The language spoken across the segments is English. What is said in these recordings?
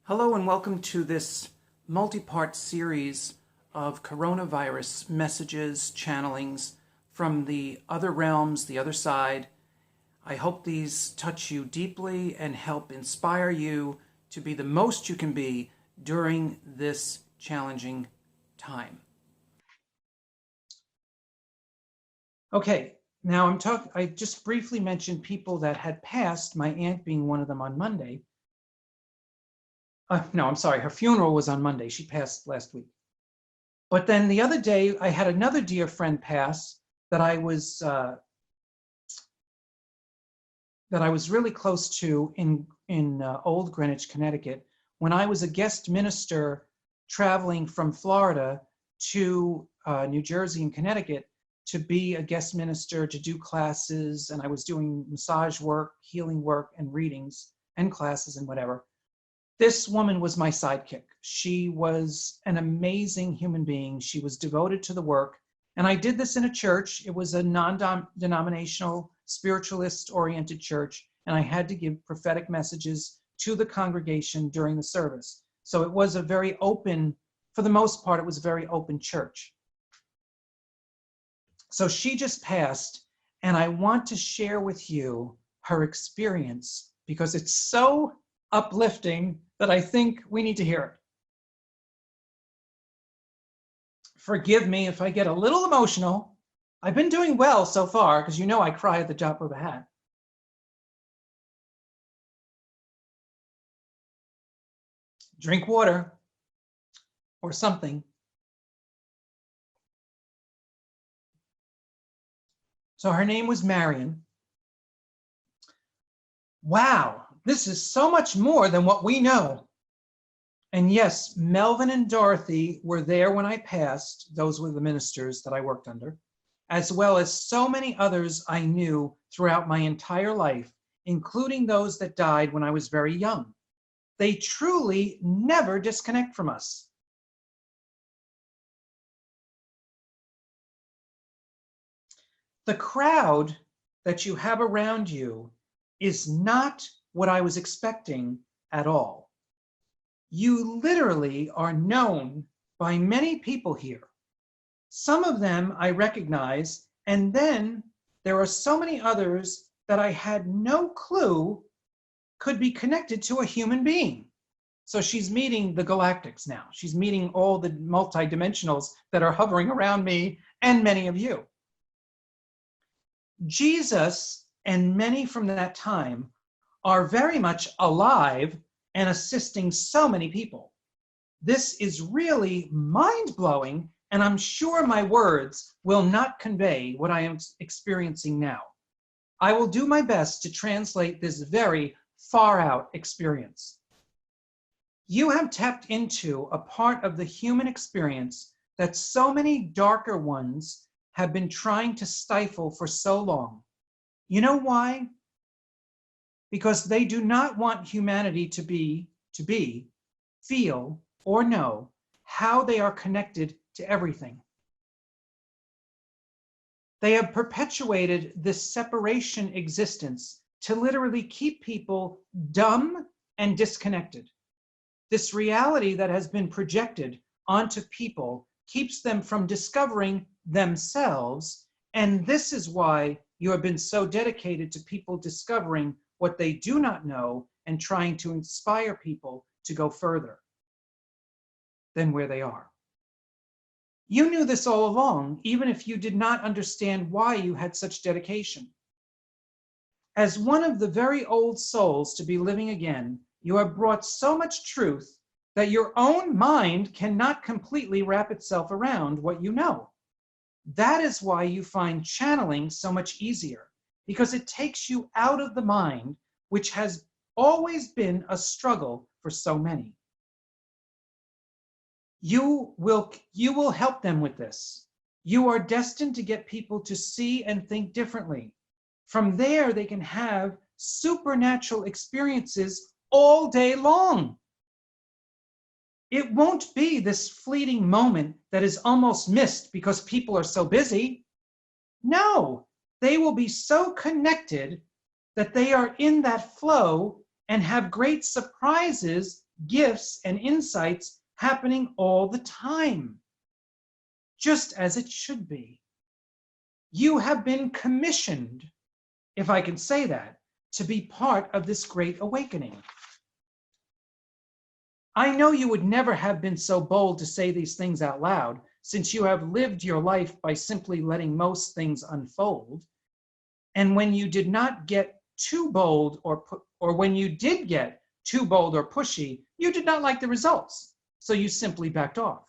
Hello and welcome to this multi-part series of coronavirus messages, channelings from the other realms, the other side. I hope these touch you deeply and help inspire you to be the most you can be during this challenging time. Okay, now I just briefly mentioned people that had passed, my aunt being one of them on Monday. No, I'm sorry, her funeral was on Monday. She passed last week. But then the other day, I had another dear friend pass that I was really close to in Old Greenwich, Connecticut, when I was a guest minister traveling from Florida to New Jersey and Connecticut to be a guest minister, to do classes, and I was doing massage work, healing work, and readings and classes and whatever. This woman was my sidekick. She was an amazing human being. She was devoted to the work. And I did this in a church. It was a non-denominational, spiritualist-oriented church. And I had to give prophetic messages to the congregation during the service. So it was a very open, for the most part, it was a very open church. So she just passed, and I want to share with you her experience because it's so uplifting that I think we need to hear it. Forgive me if I get a little emotional. I've been doing well so far because you know I cry at the drop of a hat. Drink water or something. So her name was Marion. Wow, this is so much more than what we know. And yes, Melvin and Dorothy were there when I passed. Those were the ministers that I worked under, as well as so many others I knew throughout my entire life, including those that died when I was very young. They truly never disconnect from us. The crowd that you have around you is not what I was expecting at all. You literally are known by many people here. Some of them I recognize, and then there are so many others that I had no clue could be connected to a human being. So she's meeting the galactics now. She's meeting all the multidimensionals that are hovering around me and many of you. Jesus and many from that time are very much alive and assisting so many people. This is really mind-blowing, and I'm sure my words will not convey what I am experiencing now. I will do my best to translate this very far-out experience. You have tapped into a part of the human experience that so many darker ones have been trying to stifle for so long. You know why? Because they do not want humanity to feel, or know how they are connected to everything. They have perpetuated this separation existence to literally keep people dumb and disconnected. This reality that has been projected onto people keeps them from discovering themselves, and this is why you have been so dedicated to people discovering what they do not know and trying to inspire people to go further than where they are. You knew this all along, even if you did not understand why you had such dedication. As one of the very old souls to be living again, you have brought so much truth that your own mind cannot completely wrap itself around what you know. That is why you find channeling so much easier, because it takes you out of the mind, which has always been a struggle for so many. You will help them with this. You are destined to get people to see and think differently. From there, they can have supernatural experiences all day long. It won't be this fleeting moment that is almost missed because people are so busy. No, they will be so connected that they are in that flow and have great surprises gifts, and insights happening all the time, just as it should be. You have been commissioned, if I can say that, to be part of this great awakening. I know you would never have been so bold to say these things out loud, since you have lived your life by simply letting most things unfold. And when you did not get too bold, or when you did get too bold or pushy, you did not like the results, so you simply backed off.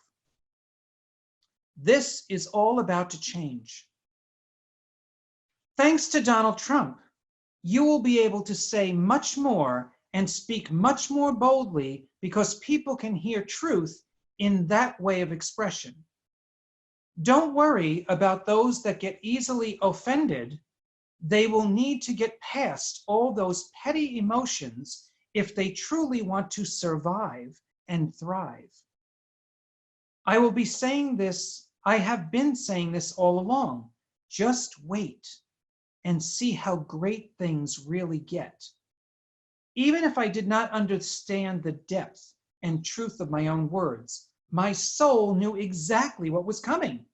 This is all about to change. Thanks to Donald Trump, you will be able to say much more and speak much more boldly because people can hear truth in that way of expression. Don't worry about those that get easily offended. They will need to get past all those petty emotions if they truly want to survive and thrive. I will be saying this, I have been saying this all along. Just wait and see how great things really get. Even if I did not understand the depth and truth of my own words, my soul knew exactly what was coming.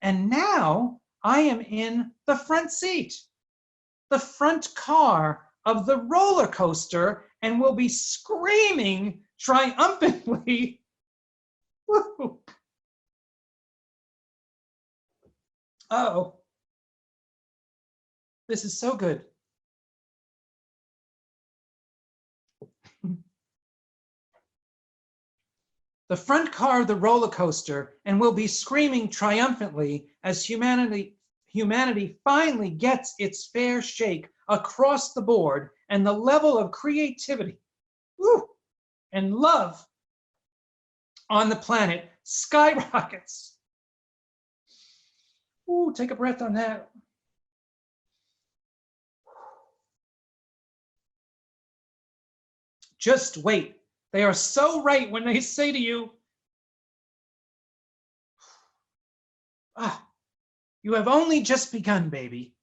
And now I am in the front seat, the front car of the roller coaster, and will be screaming triumphantly. Woo. Oh, this is so good. The front car of the roller coaster, and will be screaming triumphantly as humanity finally gets its fair shake across the board, and the level of creativity and love on the planet skyrockets. Ooh, take a breath on that. Just wait. They are so right when they say to you, you have only just begun, baby.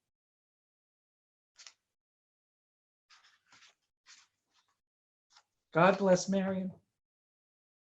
God bless Marion.